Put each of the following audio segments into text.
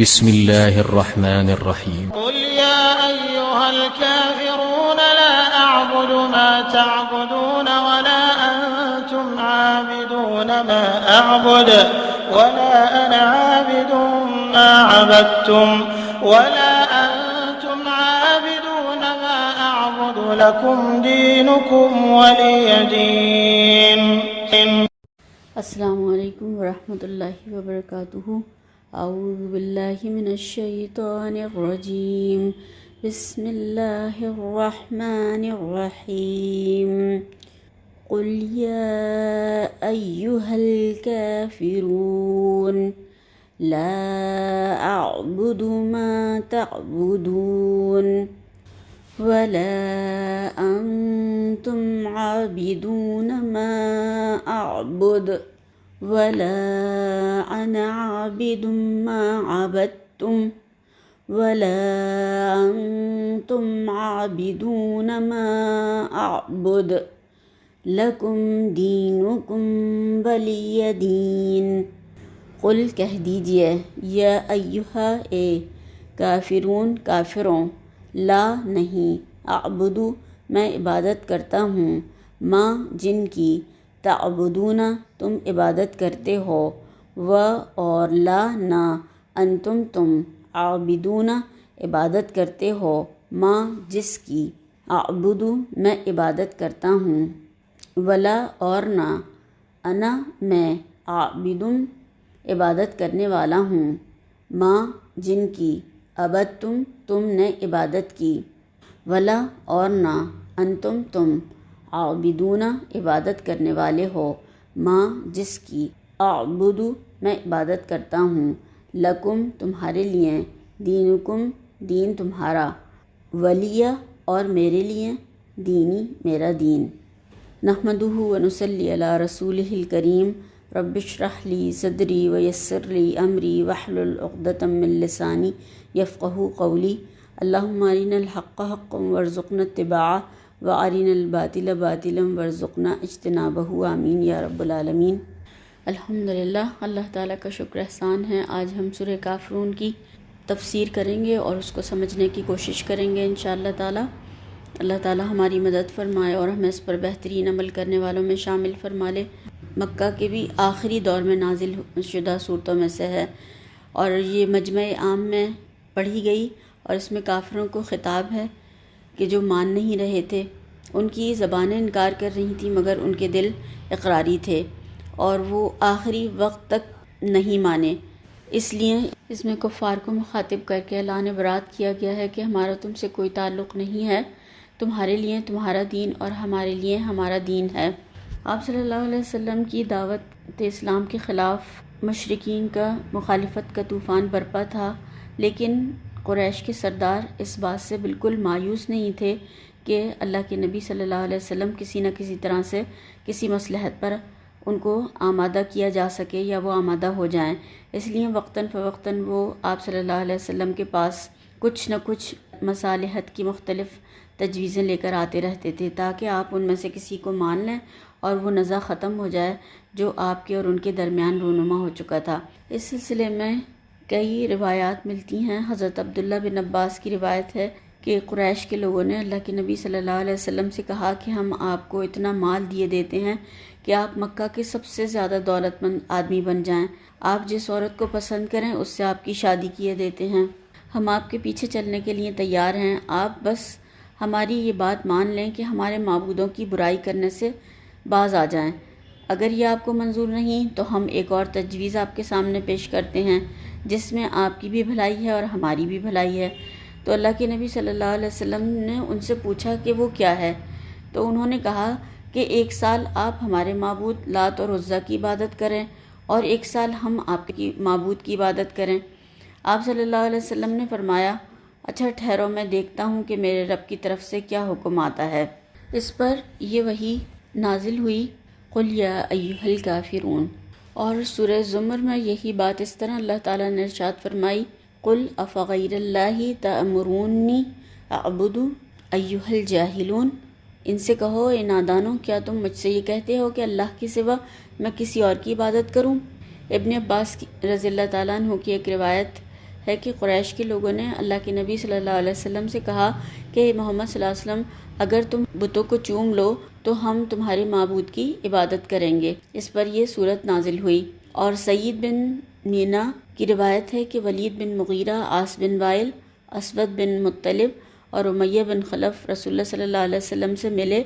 بسم الله الرحمن الرحيم قل يا أيها الكافرون لا أعبد ما تعبدون ولا أنتم عابدون ما أعبد ولا أنا عابد ما عبدتم ولا أنتم عابدون ما أعبد لكم دينكم ولي دين. السلام علیکم ورحمۃ اللہ وبرکاتہ. اعوذ باللہ من الشیطان الرجیم. بسم اللہ الرحمن الرحیم. قل یا ایہا الکافرون لا اعبد ما تعبدون ولا انتم عابدون ما اعبد ولا انا عابد ما عبدتم ولا انتم عابدون ما اعبد لکم دینکم ولی دین. قل کہہ دیجئے یا ایہا اے کافرون کافروں، لا نہیں، اعبدو میں عبادت کرتا ہوں، ماں جن کی، تعبدون تم عبادت کرتے ہو، و اور لا نہ، انتم تم، عابدون عبادت کرتے ہو، ماں جس کی، اعبدو میں عبادت کرتا ہوں، ولا اور نہ، انا میں، عابدم عبادت کرنے والا ہوں، ماں جن کی، عبدتم تم نے عبادت کی، ولا اور نہ، انتم تم، عابدون عبادت کرنے والے ہو، ماں جس کی، اعبدو میں عبادت کرتا ہوں، لکم تمہارے لیے، دینکم دین تمہارا، ولیہ اور میرے لیے، دینی میرا دین. نحمدہ ونصلی علی رسولہ الکریم. رب اشرح لی صدری ویسر لی امری واحلل عقدۃ من لسانی یفقہوا قولی. اللہم ارنا الحق حقا وارزقنا اتباعہ وارنا الباطل باطلا وارزقنا اجتنابہ، آمین یا رب العالمین. الحمدللہ، اللہ تعالیٰ کا شکر احسان ہے. آج ہم سورہ کافرون کی تفسیر کریں گے اور اس کو سمجھنے کی کوشش کریں گے انشاءاللہ تعالیٰ. اللہ تعالیٰ ہماری مدد فرمائے اور ہمیں اس پر بہترین عمل کرنے والوں میں شامل فرما لے. مکہ کے بھی آخری دور میں نازل شدہ صورتوں میں سے ہے اور یہ مجمع عام میں پڑھی گئی، اور اس میں کافروں کو خطاب ہے کہ جو مان نہیں رہے تھے. ان کی زبانیں انکار کر رہی تھیں مگر ان کے دل اقراری تھے اور وہ آخری وقت تک نہیں مانے. اس لیے اس میں کفار کو مخاطب کر کے اعلان برات کیا گیا ہے کہ ہمارا تم سے کوئی تعلق نہیں ہے، تمہارے لیے تمہارا دین اور ہمارے لیے ہمارا دین ہے. آپ صلی اللہ علیہ وسلم کی دعوت اسلام کے خلاف مشرکین کا مخالفت کا طوفان برپا تھا، لیکن قریش کے سردار اس بات سے بالکل مایوس نہیں تھے کہ اللہ کے نبی صلی اللہ علیہ وسلم کسی نہ کسی طرح سے کسی مصلحت پر ان کو آمادہ کیا جا سکے یا وہ آمادہ ہو جائیں. اس لیے وقتاً فوقتاً وہ آپ صلی اللہ علیہ وسلم کے پاس کچھ نہ کچھ مصالحت کی مختلف تجویزیں لے کر آتے رہتے تھے تاکہ آپ ان میں سے کسی کو مان لیں اور وہ نزاع ختم ہو جائے جو آپ کے اور ان کے درمیان رونما ہو چکا تھا. اس سلسلے میں کئی روایات ملتی ہیں. حضرت عبداللہ بن عباس کی روایت ہے کہ قریش کے لوگوں نے اللہ کے نبی صلی اللہ علیہ وسلم سے کہا کہ ہم آپ کو اتنا مال دیے دیتے ہیں کہ آپ مکہ کے سب سے زیادہ دولت مند آدمی بن جائیں. آپ جس عورت کو پسند کریں اس سے آپ کی شادی کیے دیتے ہیں. ہم آپ کے پیچھے چلنے کے لیے تیار ہیں. آپ بس ہماری یہ بات مان لیں کہ ہمارے معبودوں کی برائی کرنے سے باز آ جائیں. اگر یہ آپ کو منظور نہیں تو ہم ایک اور تجویز آپ کے سامنے پیش کرتے ہیں جس میں آپ کی بھی بھلائی ہے اور ہماری بھی بھلائی ہے. تو اللہ کے نبی صلی اللہ علیہ وسلم نے ان سے پوچھا کہ وہ کیا ہے، تو انہوں نے کہا کہ 1 سال آپ ہمارے معبود لات اور عزیٰ کی عبادت کریں اور 1 سال ہم آپ کی معبود کی عبادت کریں. آپ صلی اللہ علیہ وسلم نے فرمایا اچھا ٹھہرو میں دیکھتا ہوں کہ میرے رب کی طرف سے کیا حکم آتا ہے. اس پر یہ وحی نازل ہوئی قل یا ایہا الکافرون. اور سورہ زمر میں یہی بات اس طرح اللہ تعالیٰ نے ارشاد فرمائی قل افغیر اللہ تأمرونی اعبد ایہا الجاہلون. ان سے کہو اے نادانوں، کیا تم مجھ سے یہ کہتے ہو کہ اللہ کے سوا میں کسی اور کی عبادت کروں؟ ابن عباس رضی اللہ تعالیٰ عنہ کی ایک روایت ہے کہ قریش کے لوگوں نے اللہ کے نبی صلی اللہ علیہ وسلم سے کہا کہ محمد صلی اللہ علیہ وسلم اگر تم بتوں کو چوم لو تو ہم تمہارے معبود کی عبادت کریں گے۔ اس پر یہ صورت نازل ہوئی۔ اور سعید بن مینا کی روایت ہے کہ ولید بن مغیرہ، عاص بن وائل، اسود بن مطلب اور امیہ بن خلف رسول اللہ صلی اللہ علیہ وسلم سے ملے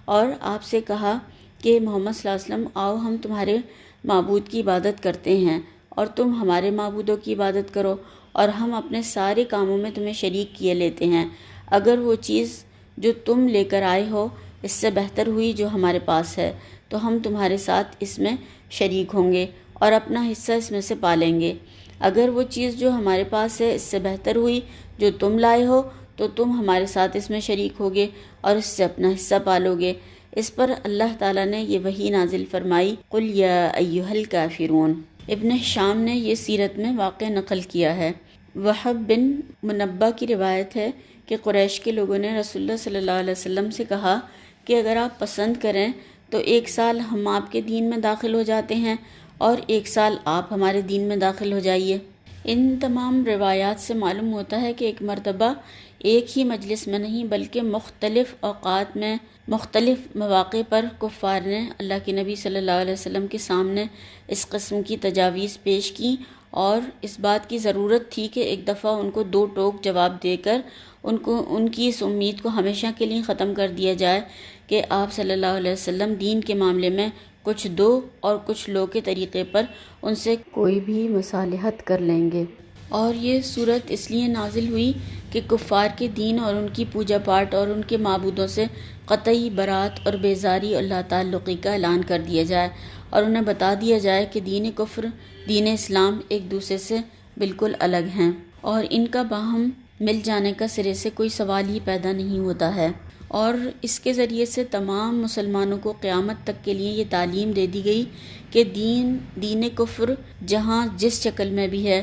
اور آپ سے کہا کہ محمد صلی اللہ علیہ وسلم آؤ ہم تمہارے معبود کی عبادت کرتے ہیں اور تم ہمارے معبودوں کی عبادت کرو، اور ہم اپنے سارے کاموں میں تمہیں شریک کیے لیتے ہیں۔ اگر وہ چیز جو تم لے کر آئے ہو اس سے بہتر ہوئی جو ہمارے پاس ہے تو ہم تمہارے ساتھ اس میں شریک ہوں گے اور اپنا حصہ اس میں سے پالیں گے۔ اگر وہ چیز جو ہمارے پاس ہے اس سے بہتر ہوئی جو تم لائے ہو تو تم ہمارے ساتھ اس میں شریک ہوگے اور اس سے اپنا حصہ پالو گے۔ اس پر اللہ تعالیٰ نے یہ وحی نازل فرمائی، قُلْ يَا أَيُّهَا الْكَافِرُونَ۔ ابن شام نے یہ سیرت میں واقع نقل کیا ہے۔ وہب بن منبہ کی روایت ہے کہ قریش کے لوگوں نے رسول اللہ صلی اللہ علیہ وسلم سے کہا کہ اگر آپ پسند کریں تو 1 سال ہم آپ کے دین میں داخل ہو جاتے ہیں اور 1 سال آپ ہمارے دین میں داخل ہو جائیے۔ ان تمام روایات سے معلوم ہوتا ہے کہ ایک مرتبہ ایک ہی مجلس میں نہیں بلکہ مختلف اوقات میں مختلف مواقع پر کفار نے اللہ کے نبی صلی اللہ علیہ وسلم کے سامنے اس قسم کی تجاویز پیش کی اور اس بات کی ضرورت تھی کہ ایک دفعہ ان کو 2 ٹوک جواب دے کر ان کی اس امید کو ہمیشہ کے لیے ختم کر دیا جائے کہ آپ صلی اللہ علیہ وسلم دین کے معاملے میں کچھ دو اور کچھ لو کے طریقے پر ان سے کوئی بھی مصالحت کر لیں گے۔ اور یہ صورت اس لیے نازل ہوئی کہ کفار کے دین اور ان کی پوجا پاٹ اور ان کے معبودوں سے قطعی برات اور بیزاری اور لا تعلقی کا اعلان کر دیا جائے اور انہیں بتا دیا جائے کہ دین کفر دین اسلام ایک دوسرے سے بالکل الگ ہیں اور ان کا باہم مل جانے کا سرے سے کوئی سوال ہی پیدا نہیں ہوتا ہے۔ اور اس کے ذریعے سے تمام مسلمانوں کو قیامت تک کے لیے یہ تعلیم دے دی گئی کہ دین کفر جہاں جس شکل میں بھی ہے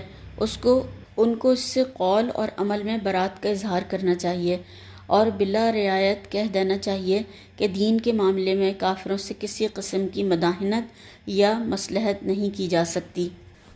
ان کو اس سے قول اور عمل میں برات کا اظہار کرنا چاہیے اور بلا رعایت کہہ دینا چاہیے کہ دین کے معاملے میں کافروں سے کسی قسم کی مداہنت یا مصلحت نہیں کی جا سکتی۔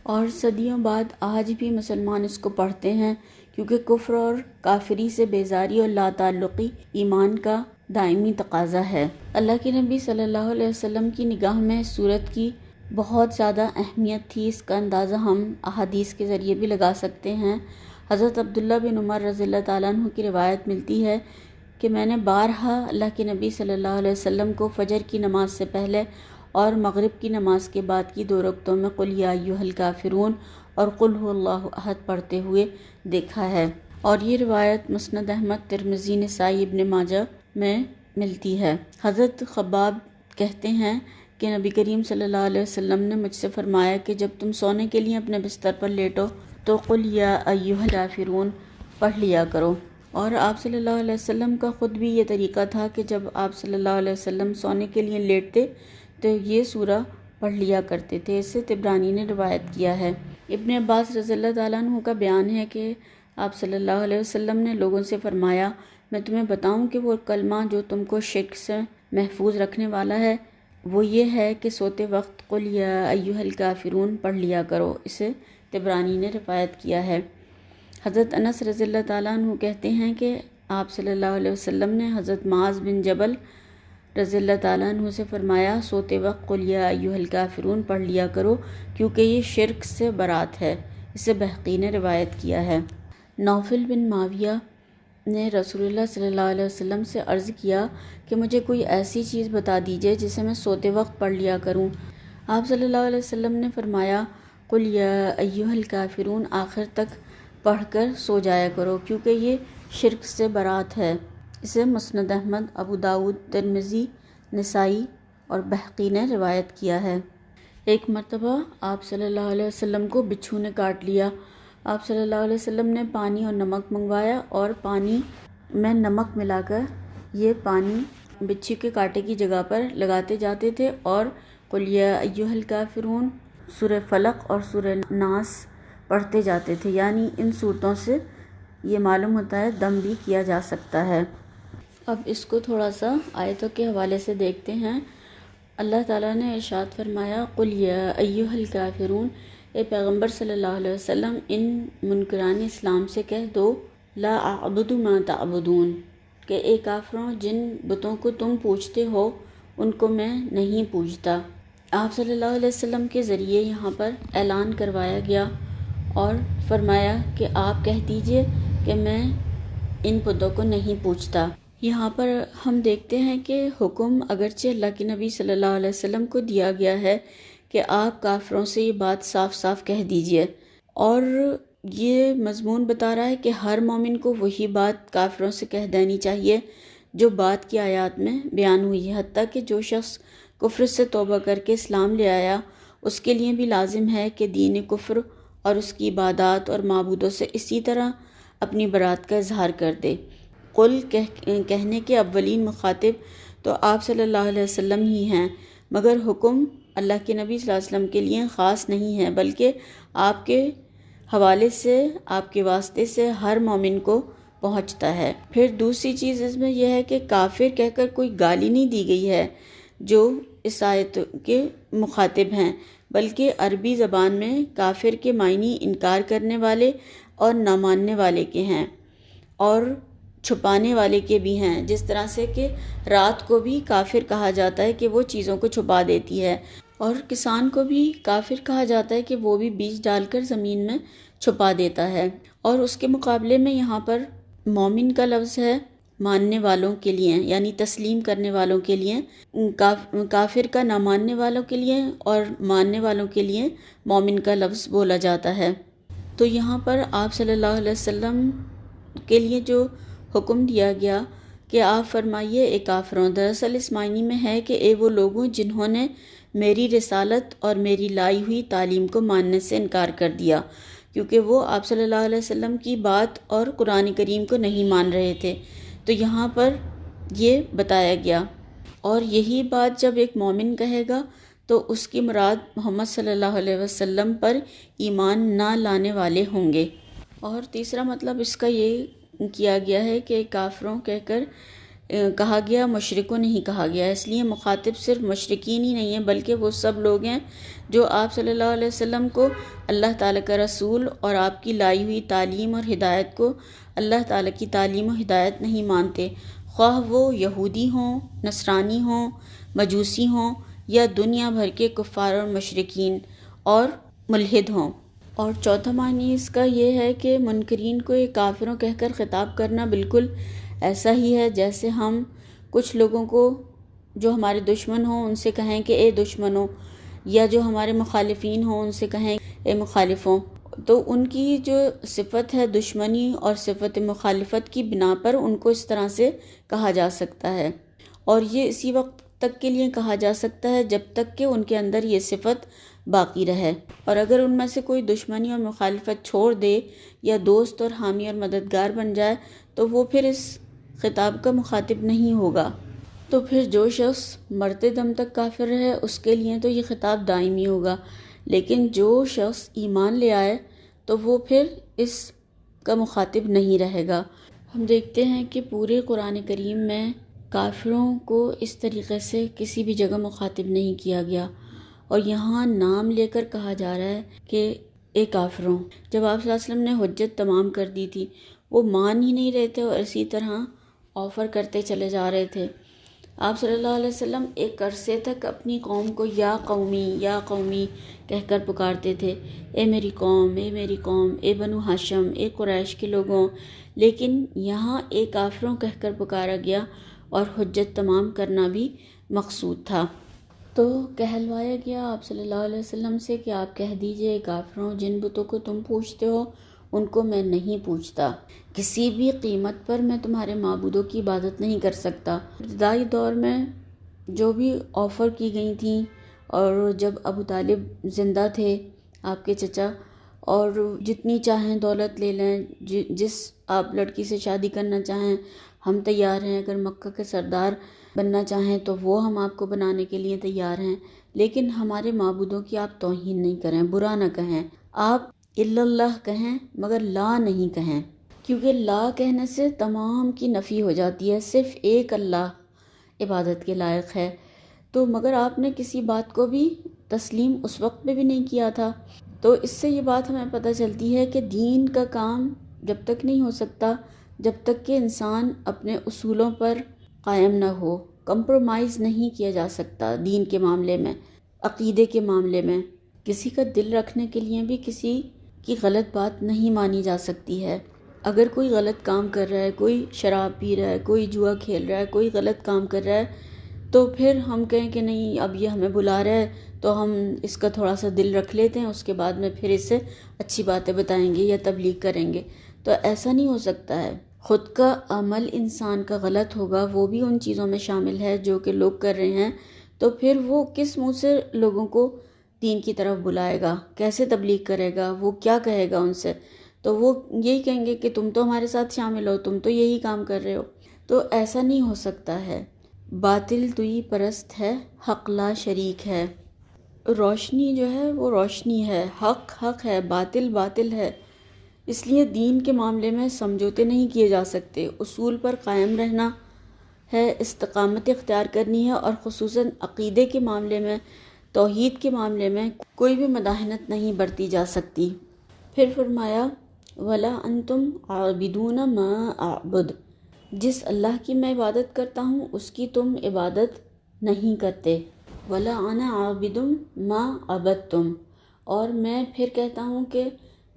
اور صدیوں بعد آج بھی مسلمان اس کو پڑھتے ہیں کیونکہ کفر اور کافری سے بیزاری اور لا تعلقی ایمان کا دائمی تقاضا ہے۔ اللہ کے نبی صلی اللہ علیہ وسلم کی نگاہ میں اس صورت کی بہت زیادہ اہمیت تھی۔ اس کا اندازہ ہم احادیث کے ذریعے بھی لگا سکتے ہیں۔ حضرت عبداللہ بن عمر رضی اللہ تعالیٰ عنہ کی روایت ملتی ہے کہ میں نے بارہا اللہ کے نبی صلی اللہ علیہ وسلم کو فجر کی نماز سے پہلے اور مغرب کی نماز کے بعد کی 2 رکعتوں میں قل یا ایھا الکافرون اور قل ھو اللہ احد پڑھتے ہوئے دیکھا ہے۔ اور یہ روایت مسند احمد، ترمذی، نسائی، ابن ماجہ میں ملتی ہے۔ حضرت خباب کہتے ہیں کہ نبی کریم صلی اللہ علیہ وسلم نے مجھ سے فرمایا کہ جب تم سونے کے لیے اپنے بستر پر لیٹو تو قل یا ایھا الکافرون پڑھ لیا کرو۔ اور آپ صلی اللہ علیہ وسلم کا خود بھی یہ طریقہ تھا کہ جب آپ صلی اللہ علیہ وسلم سونے کے لیے لیٹتے تو یہ سورہ پڑھ لیا کرتے تھے۔ اسے طبرانی نے روایت کیا ہے۔ ابن عباس رضی اللہ تعالیٰ عنہ کا بیان ہے کہ آپ صلی اللہ علیہ وسلم نے لوگوں سے فرمایا، میں تمہیں بتاؤں کہ وہ کلمہ جو تم کو شرک سے محفوظ رکھنے والا ہے وہ یہ ہے کہ سوتے وقت قل یا ایھا الکافرون پڑھ لیا کرو۔ اسے طبرانی نے روایت کیا ہے۔ حضرت انس رضی اللہ تعالیٰ عنہ کہتے ہیں کہ آپ صلی اللہ علیہ وسلم نے حضرت معاذ بن جبل رضی اللہ تعالیٰ عنہ سے فرمایا، سوتے وقت قل یا ایھا الکافرون پڑھ لیا کرو کیونکہ یہ شرک سے برات ہے۔ اسے بہقی نے روایت کیا ہے۔ نوفل بن معاویہ نے رسول اللہ صلی اللہ علیہ وسلم سے عرض کیا کہ مجھے کوئی ایسی چیز بتا دیجئے جسے میں سوتے وقت پڑھ لیا کروں۔ آپ صلی اللہ علیہ وسلم نے فرمایا، قل یا ایھا الکافرون آخر تک پڑھ کر سو جایا کرو کیونکہ یہ شرک سے برات ہے۔ اسے مسند احمد، ابو داؤد، ترمذی، نسائی اور بہقی نے روایت کیا ہے۔ ایک مرتبہ آپ صلی اللہ علیہ وسلم کو بچھو نے کاٹ لیا۔ آپ صلی اللہ علیہ وسلم نے پانی اور نمک منگوایا اور پانی میں نمک ملا کر یہ پانی بچھو کے کانٹے کی جگہ پر لگاتے جاتے تھے اور قل یا ایھا الکافرون، سورہ فلق اور سورہ ناس پڑھتے جاتے تھے۔ یعنی ان صورتوں سے یہ معلوم ہوتا ہے دم بھی کیا جا سکتا ہے۔ اب اس کو تھوڑا سا آیتوں کے حوالے سے دیکھتے ہیں۔ اللہ تعالیٰ نے ارشاد فرمایا، قل یا ایھا الکافرون، اے پیغمبر صلی اللہ علیہ وسلم ان منکران اسلام سے کہہ دو لا اعبد ما تعبدون کہ اے کافروں جن بتوں کو تم پوجتے ہو ان کو میں نہیں پوجتا۔ آپ صلی اللہ علیہ وسلم کے ذریعے یہاں پر اعلان کروایا گیا اور فرمایا کہ آپ کہہ دیجئے کہ میں ان بتوں کو نہیں پوجتا۔ یہاں پر ہم دیکھتے ہیں کہ حکم اگرچہ اللہ کے نبی صلی اللہ علیہ وسلم کو دیا گیا ہے کہ آپ کافروں سے یہ بات صاف صاف کہہ دیجئے، اور یہ مضمون بتا رہا ہے کہ ہر مومن کو وہی بات کافروں سے کہہ دینی چاہیے جو بات کی آیات میں بیان ہوئی ہے، حتیٰ کہ جو شخص کفر سے توبہ کر کے اسلام لے آیا اس کے لیے بھی لازم ہے کہ دین کفر اور اس کی عبادات اور معبودوں سے اسی طرح اپنی برات کا اظہار کر دے۔ قل کہنے کے اولین مخاطب تو آپ صلی اللہ علیہ وسلم ہی ہیں، مگر حکم اللہ کے نبی صلی اللہ علیہ وسلم کے لیے خاص نہیں ہے بلکہ آپ کے حوالے سے، آپ کے واسطے سے ہر مومن کو پہنچتا ہے۔ پھر دوسری چیز اس میں یہ ہے کہ کافر کہہ کر کوئی گالی نہیں دی گئی ہے جو اس آیت کے مخاطب ہیں، بلکہ عربی زبان میں کافر کے معنی انکار کرنے والے اور نہ ماننے والے کے ہیں اور چھپانے والے کے بھی ہیں، جس طرح سے کہ رات کو بھی کافر کہا جاتا ہے کہ وہ چیزوں کو چھپا دیتی ہے، اور کسان کو بھی کافر کہا جاتا ہے کہ وہ بھی بیج ڈال کر زمین میں چھپا دیتا ہے۔ اور اس کے مقابلے میں یہاں پر مومن کا لفظ ہے ماننے والوں کے لیے، یعنی تسلیم کرنے والوں کے لیے، کافر کا نہ ماننے والوں کے لیے اور ماننے والوں کے لیے مومن کا لفظ بولا جاتا ہے۔ تو یہاں پر آپ صلی اللہ علیہ وسلم کے لیے جو حکم دیا گیا کہ آپ فرمائیے اے کافروں، دراصل اس معنی میں ہے کہ اے وہ لوگوں جنہوں نے میری رسالت اور میری لائی ہوئی تعلیم کو ماننے سے انکار کر دیا، کیونکہ وہ آپ صلی اللہ علیہ وسلم کی بات اور قرآن کریم کو نہیں مان رہے تھے، تو یہاں پر یہ بتایا گیا۔ اور یہی بات جب ایک مومن کہے گا تو اس کی مراد محمد صلی اللہ علیہ وسلم پر ایمان نہ لانے والے ہوں گے۔ اور تیسرا مطلب اس کا یہ کیا گیا ہے کہ کافروں کہہ کر کہا گیا، مشرکوں نہیں کہا گیا، اس لیے مخاطب صرف مشرکین ہی نہیں ہیں بلکہ وہ سب لوگ ہیں جو آپ صلی اللہ علیہ وسلم کو اللہ تعالیٰ کا رسول اور آپ کی لائی ہوئی تعلیم اور ہدایت کو اللہ تعالیٰ کی تعلیم و ہدایت نہیں مانتے، خواہ وہ یہودی ہوں، نصرانی ہوں، مجوسی ہوں یا دنیا بھر کے کفار اور مشرکین اور ملحد ہوں۔ اور چوتھا معنی اس کا یہ ہے کہ منکرین کو یہ کافروں کہہ کر خطاب کرنا بالکل ایسا ہی ہے جیسے ہم کچھ لوگوں کو جو ہمارے دشمن ہوں ان سے کہیں کہ اے دشمنوں، یا جو ہمارے مخالفین ہوں ان سے کہیں اے مخالفوں، تو ان کی جو صفت ہے دشمنی اور صفت مخالفت کی بنا پر ان کو اس طرح سے کہا جا سکتا ہے، اور یہ اسی وقت تک کے لیے کہا جا سکتا ہے جب تک کہ ان کے اندر یہ صفت باقی رہے، اور اگر ان میں سے کوئی دشمنی اور مخالفت چھوڑ دے یا دوست اور حامی اور مددگار بن جائے تو وہ پھر اس خطاب کا مخاطب نہیں ہوگا۔ تو پھر جو شخص مرتے دم تک کافر رہے اس کے لیے تو یہ خطاب دائمی ہوگا، لیکن جو شخص ایمان لے آئے تو وہ پھر اس کا مخاطب نہیں رہے گا۔ ہم دیکھتے ہیں کہ پورے قرآن کریم میں کافروں کو اس طریقے سے کسی بھی جگہ مخاطب نہیں کیا گیا، اور یہاں نام لے کر کہا جا رہا ہے کہ اے کافروں۔ جب آپ صلی اللہ علیہ وسلم نے حجت تمام کر دی تھی وہ مان ہی نہیں رہے تھے اور اسی طرح آفر کرتے چلے جا رہے تھے۔ آپ صلی اللہ علیہ وسلم ایک عرصے تک اپنی قوم کو یا قومی کہہ کر پکارتے تھے، اے میری قوم، اے میری قوم، اے بنو ہاشم، اے قریش کے لوگوں، لیکن یہاں اے کافروں کہہ کر پکارا گیا اور حجت تمام کرنا بھی مقصود تھا۔ تو کہلوایا گیا آپ صلی اللہ علیہ وسلم سے کہ آپ کہہ دیجئے اے کافروں، جن بتوں کو تم پوجتے ہو ان کو میں نہیں پوجتا، کسی بھی قیمت پر میں تمہارے معبودوں کی عبادت نہیں کر سکتا۔ ابتدائی دور میں جو بھی آفر کی گئی تھیں، اور جب ابو طالب زندہ تھے آپ کے چچا، اور جتنی چاہیں دولت لے لیں، جس آپ لڑکی سے شادی کرنا چاہیں ہم تیار ہیں، اگر مکہ کے سردار بننا چاہیں تو وہ ہم آپ کو بنانے کے لیے تیار ہیں، لیکن ہمارے معبودوں کی آپ توہین نہیں کریں، برا نہ کہیں، آپ الا اللہ کہیں مگر لا نہیں کہیں، کیونکہ لا کہنے سے تمام کی نفی ہو جاتی ہے، صرف ایک اللہ عبادت کے لائق ہے۔ تو مگر آپ نے کسی بات کو بھی تسلیم اس وقت پہ بھی نہیں کیا تھا تو اس سے یہ بات ہمیں پتہ چلتی ہے کہ دین کا کام جب تک نہیں ہو سکتا جب تک کہ انسان اپنے اصولوں پر قائم نہ ہو. کمپرومائز نہیں کیا جا سکتا دین کے معاملے میں، عقیدے کے معاملے میں. کسی کا دل رکھنے کے لیے بھی کسی کی غلط بات نہیں مانی جا سکتی ہے. اگر کوئی غلط کام کر رہا ہے، کوئی شراب پی رہا ہے، کوئی جوا کھیل رہا ہے، کوئی غلط کام کر رہا ہے، تو پھر ہم کہیں کہ نہیں اب یہ ہمیں بلا رہا ہے تو ہم اس کا تھوڑا سا دل رکھ لیتے ہیں، اس کے بعد میں پھر اس سے اچھی باتیں بتائیں گے یا تبلیغ کریں گے. تو ایسا نہیں ہو سکتا ہے. خود کا عمل انسان کا غلط ہوگا، وہ بھی ان چیزوں میں شامل ہے جو کہ لوگ کر رہے ہیں، تو پھر وہ کس منہ سے لوگوں کو دین کی طرف بلائے گا، کیسے تبلیغ کرے گا، وہ کیا کہے گا ان سے؟ تو وہ یہی کہیں گے کہ تم تو ہمارے ساتھ شامل ہو، تم تو یہی کام کر رہے ہو. تو ایسا نہیں ہو سکتا ہے. باطل توئی پرست ہے، حق لا شریک ہے. روشنی جو ہے وہ روشنی ہے، حق حق ہے، باطل باطل ہے. اس لیے دین کے معاملے میں سمجھوتے نہیں کیے جا سکتے. اصول پر قائم رہنا ہے، استقامت اختیار کرنی ہے، اور خصوصاً عقیدے کے معاملے میں، توحید کے معاملے میں کوئی بھی مداہنت نہیں برتی جا سکتی. پھر فرمایا وَلَا أَنْتُمْ عَابِدُونَ مَا أَعْبُدُ، جس اللہ کی میں عبادت کرتا ہوں اس کی تم عبادت نہیں کرتے. وَلَا أَنَا عَابِدٌ مَا عَبَدْتُمْ، اور میں پھر کہتا ہوں کہ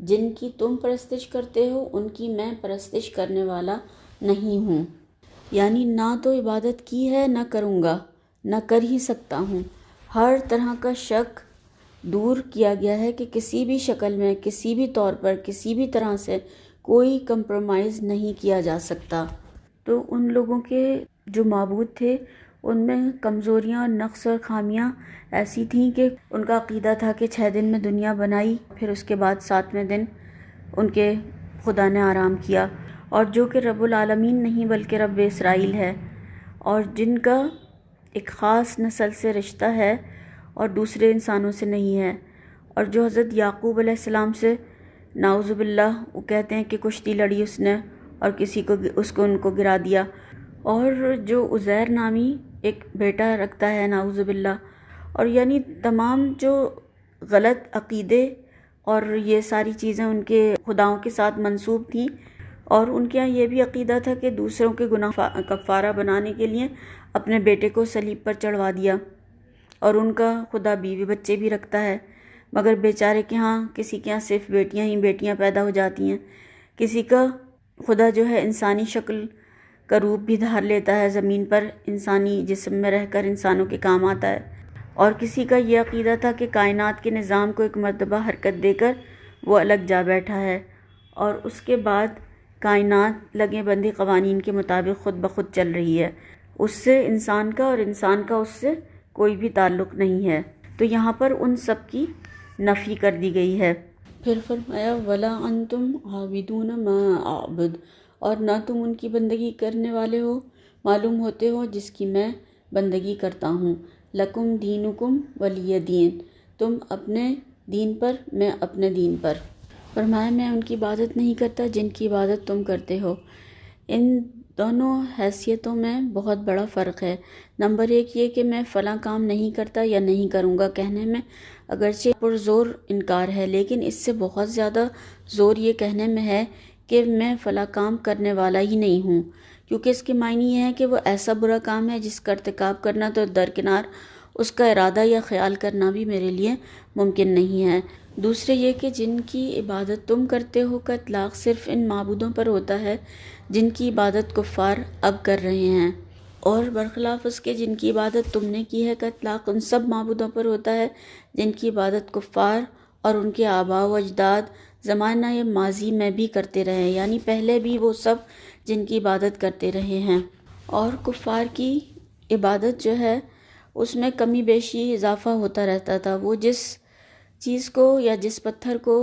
جن کی تم پرستش کرتے ہو ان کی میں پرستش کرنے والا نہیں ہوں. یعنی نہ تو عبادت کی ہے، نہ کروں گا، نہ کر ہی سکتا ہوں. ہر طرح کا شک دور کیا گیا ہے کہ کسی بھی شکل میں، کسی بھی طور پر، کسی بھی طرح سے کوئی کمپرومائز نہیں کیا جا سکتا. تو ان لوگوں کے جو معبود تھے ان میں کمزوریاں، نقص اور خامیاں ایسی تھیں کہ ان کا عقیدہ تھا کہ 6 دن میں دنیا بنائی، پھر اس کے بعد 7ویں دن ان کے خدا نے آرام کیا، اور جو کہ رب العالمین نہیں بلکہ رب اسرائیل ہے، اور جن کا ایک خاص نسل سے رشتہ ہے اور دوسرے انسانوں سے نہیں ہے، اور جو حضرت یعقوب علیہ السلام سے نعوذ باللہ وہ کہتے ہیں کہ کشتی لڑی اس نے اور ان کو گرا دیا، اور جو عزیر نامی ایک بیٹا رکھتا ہے نعوذ باللہ. اور یعنی تمام جو غلط عقیدے اور یہ ساری چیزیں ان کے خداؤں کے ساتھ منسوب تھیں، اور ان کے یہاں یہ بھی عقیدہ تھا کہ دوسروں کے گناہ کفارہ بنانے کے لیے اپنے بیٹے کو صلیب پر چڑھوا دیا. اور ان کا خدا بیوی بچے بھی رکھتا ہے، مگر بیچارے کے ہاں کسی کے ہاں صرف بیٹیاں ہی بیٹیاں پیدا ہو جاتی ہیں. کسی کا خدا جو ہے انسانی شکل کا روپ بھی دھار لیتا ہے، زمین پر انسانی جسم میں رہ کر انسانوں کے کام آتا ہے. اور کسی کا یہ عقیدہ تھا کہ کائنات کے نظام کو ایک مرتبہ حرکت دے کر وہ الگ جا بیٹھا ہے، اور اس کے بعد کائنات لگے بندے قوانین کے مطابق خود بخود چل رہی ہے. اس سے انسان کا اور انسان کا اس سے کوئی بھی تعلق نہیں ہے. تو یہاں پر ان سب کی نفی کر دی گئی ہے. پھر فرمایا وَلَا أَنْتُمْ عَابِدُونَ مَا أَعْبُدُ، اور نہ تم ان کی بندگی کرنے والے ہو، معلوم ہوتے ہو جس کی میں بندگی کرتا ہوں. لَكُمْ دِينُكُمْ وَلِيَ دِين، تم اپنے دین پر، میں اپنے دین پر. فرمایا میں ان کی عبادت نہیں کرتا جن کی عبادت تم کرتے ہو. ان دونوں حیثیتوں میں بہت بڑا فرق ہے. نمبر 1 یہ کہ میں فلاں کام نہیں کرتا یا نہیں کروں گا کہنے میں اگرچہ پرزور انکار ہے، لیکن اس سے بہت زیادہ زور یہ کہنے میں ہے کہ میں فلاں کام کرنے والا ہی نہیں ہوں، کیونکہ اس کے معنی یہ ہے کہ وہ ایسا برا کام ہے جس کا ارتکاب کرنا تو درکنار، اس کا ارادہ یا خیال کرنا بھی میرے لیے ممکن نہیں ہے. دوسرے یہ کہ جن کی عبادت تم کرتے ہو کا اطلاق صرف ان معبودوں پر ہوتا ہے جن کی عبادت کفار اب کر رہے ہیں، اور برخلاف اس کے جن کی عبادت تم نے کی ہے کا اطلاق ان سب معبودوں پر ہوتا ہے جن کی عبادت کفار اور ان کے آباء و اجداد زمانہ ماضی میں بھی کرتے رہے، یعنی پہلے بھی وہ سب جن کی عبادت کرتے رہے ہیں. اور کفار کی عبادت جو ہے اس میں کمی بیشی اضافہ ہوتا رہتا تھا. وہ جس چیز کو یا جس پتھر کو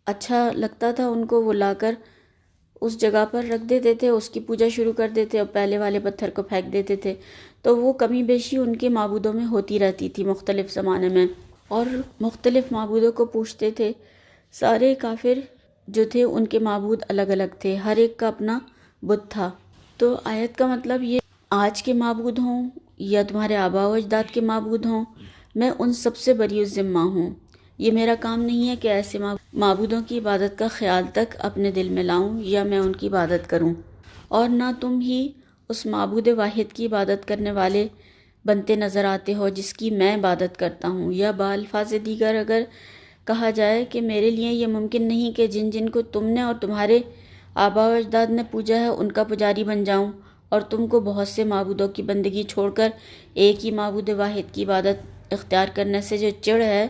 اچھا لگتا تھا ان کو وہ لا کر اس جگہ پر رکھ دیتے تھے، اس کی پوجا شروع کر دیتے اور پہلے والے پتھر کو پھینک دیتے تھے. تو وہ کمی بیشی ان کے معبودوں میں ہوتی رہتی تھی مختلف زمانے میں، اور مختلف معبودوں کو پوجتے تھے. سارے کافر جو تھے ان کے معبود الگ الگ تھے، ہر ایک کا اپنا بت تھا. تو آیت کا مطلب یہ آج کے معبود ہوں یا تمہارے آباء و اجداد کے معبود ہوں، میں ان سب سے بری الذمہ ہوں. یہ میرا کام نہیں ہے کہ ایسے معبودوں کی عبادت کا خیال تک اپنے دل میں لاؤں یا میں ان کی عبادت کروں، اور نہ تم ہی اس معبود واحد کی عبادت کرنے والے بنتے نظر آتے ہو جس کی میں عبادت کرتا ہوں۔ یا بالفاظ دیگر اگر کہا جائے کہ میرے لیے یہ ممکن نہیں کہ جن جن کو تم نے اور تمہارے آباء و اجداد نے پوجا ہے ان کا پجاری بن جاؤں، اور تم کو بہت سے معبودوں کی بندگی چھوڑ کر ایک ہی معبود واحد کی عبادت اختیار کرنے سے جو چڑ ہے،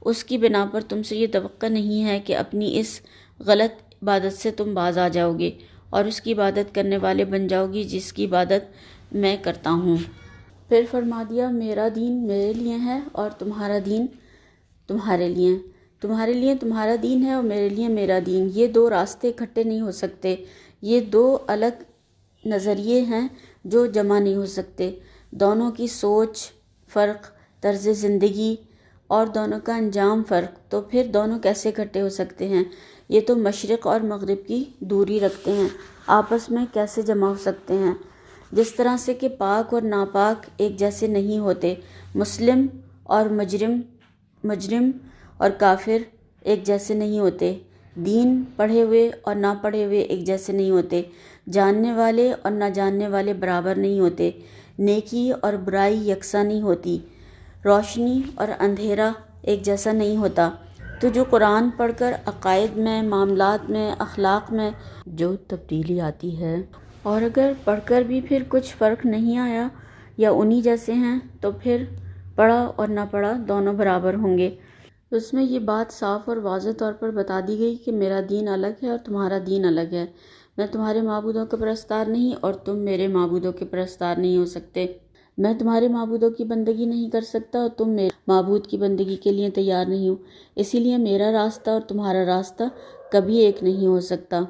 اس کی بنا پر تم سے یہ توقع نہیں ہے کہ اپنی اس غلط عبادت سے تم باز آ جاؤ گے اور اس کی عبادت کرنے والے بن جاؤ گی جس کی عبادت میں کرتا ہوں۔ پھر فرما دیا، میرا دین میرے لیے ہے اور تمہارا دین تمہارے لیے، تمہارے لیے تمہارا دین ہے اور میرے لیے میرا دین۔ یہ دو راستے اکٹھے نہیں ہو سکتے، یہ دو الگ نظریے ہیں جو جمع نہیں ہو سکتے۔ دونوں کی سوچ فرق، طرز زندگی اور دونوں کا انجام فرق، تو پھر دونوں کیسے اکٹھے ہو سکتے ہیں؟ یہ تو مشرق اور مغرب کی دوری رکھتے ہیں، آپس میں کیسے جمع ہو سکتے ہیں؟ جس طرح سے کہ پاک اور ناپاک ایک جیسے نہیں ہوتے، مسلم اور مجرم اور کافر ایک جیسے نہیں ہوتے، دین پڑھے ہوئے اور نہ پڑھے ہوئے ایک جیسے نہیں ہوتے، جاننے والے اور نہ جاننے والے برابر نہیں ہوتے، نیکی اور برائی یکساں نہیں ہوتی، روشنی اور اندھیرا ایک جیسا نہیں ہوتا۔ تو جو قرآن پڑھ کر عقائد میں، معاملات میں، اخلاق میں جو تبدیلی آتی ہے، اور اگر پڑھ کر بھی پھر کچھ فرق نہیں آیا یا انہی جیسے ہیں، تو پھر پڑھا اور نہ پڑھا دونوں برابر ہوں گے۔ اس میں یہ بات صاف اور واضح طور پر بتا دی گئی کہ میرا دین الگ ہے اور تمہارا دین الگ ہے، میں تمہارے معبودوں کا پرستار نہیں اور تم میرے معبودوں کے پرستار نہیں ہو سکتے، میں تمہارے معبودوں کی بندگی نہیں کر سکتا اور تم میرے معبود کی بندگی کے لیے تیار نہیں ہو، اسی لیے میرا راستہ اور تمہارا راستہ کبھی ایک نہیں ہو سکتا۔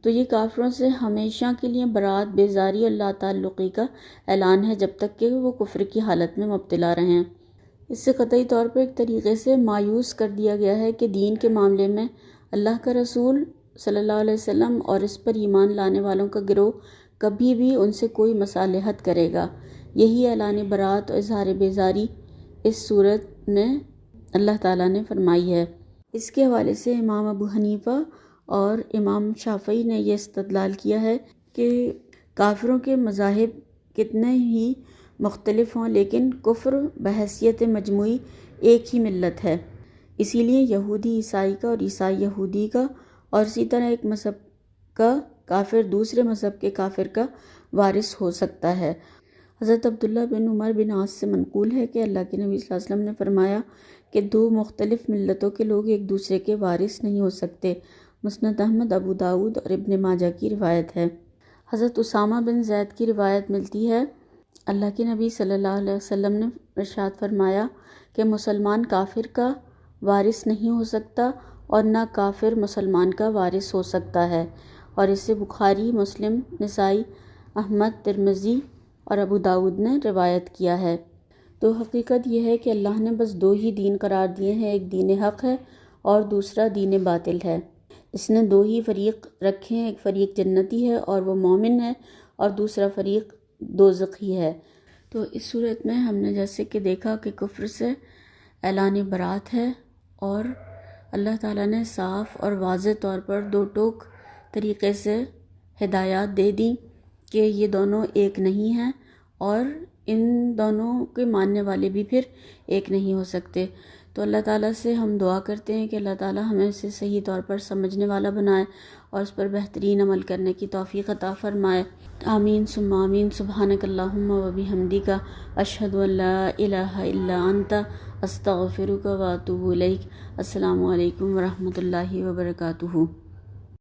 تو یہ کافروں سے ہمیشہ کے لیے برات، بیزاری اور لا تعلقی کا اعلان ہے جب تک کہ وہ کفر کی حالت میں مبتلا رہیں۔ اس سے قطعی طور پر ایک طریقے سے مایوس کر دیا گیا ہے کہ دین کے معاملے میں اللہ کا رسول صلی اللہ علیہ وسلم اور اس پر ایمان لانے والوں کا گروہ کبھی بھی ان سے کوئی مصالحت کرے گا۔ یہی اعلان برات اور اظہار بیزاری اس صورت میں اللہ تعالیٰ نے فرمائی ہے۔ اس کے حوالے سے امام ابو حنیفہ اور امام شافعی نے یہ استدلال کیا ہے کہ کافروں کے مذاہب کتنے ہی مختلف ہوں لیکن کفر بحیثیت مجموعی ایک ہی ملت ہے، اسی لیے یہودی عیسائی کا اور عیسائی یہودی کا، اور اسی طرح ایک مذہب کا کافر دوسرے مذہب کے کافر کا وارث ہو سکتا ہے۔ حضرت عبداللہ بن عمر بن عاص سے منقول ہے کہ اللہ کے نبی صلی اللہ علیہ وسلم نے فرمایا کہ دو مختلف ملتوں کے لوگ ایک دوسرے کے وارث نہیں ہو سکتے۔ مسند احمد، ابو داؤد اور ابن ماجہ کی روایت ہے۔ حضرت اسامہ بن زید کی روایت ملتی ہے، اللہ کے نبی صلی اللہ علیہ وسلم نے ارشاد فرمایا کہ مسلمان کافر کا وارث نہیں ہو سکتا اور نہ کافر مسلمان کا وارث ہو سکتا ہے، اور اسے بخاری، مسلم، نسائی، احمد، ترمذی اور ابو داؤد نے روایت کیا ہے۔ تو حقیقت یہ ہے کہ اللہ نے بس دو ہی دین قرار دیے ہیں، ایک دین حق ہے اور دوسرا دین باطل ہے۔ اس نے دو ہی فریق رکھے ہیں، ایک فریق جنتی ہے اور وہ مومن ہے، اور دوسرا فریق دوزخی ہے۔ تو اس صورت میں ہم نے جیسے کہ دیکھا کہ کفر سے اعلان برات ہے، اور اللہ تعالیٰ نے صاف اور واضح طور پر دو ٹوک طریقے سے ہدایات دے دی کہ یہ دونوں ایک نہیں ہیں، اور ان دونوں کے ماننے والے بھی پھر ایک نہیں ہو سکتے۔ تو اللہ تعالیٰ سے ہم دعا کرتے ہیں کہ اللہ تعالیٰ ہمیں اسے صحیح طور پر سمجھنے والا بنائے اور اس پر بہترین عمل کرنے کی توفیق عطا فرمائے۔ آمین ثم آمین۔ سبحانک اللہم و بحمدک، اشہد ان لا الہ الا انت، استغفرک و اتوب الیک۔ السلام علیکم ورحمۃ اللہ وبرکاتہ۔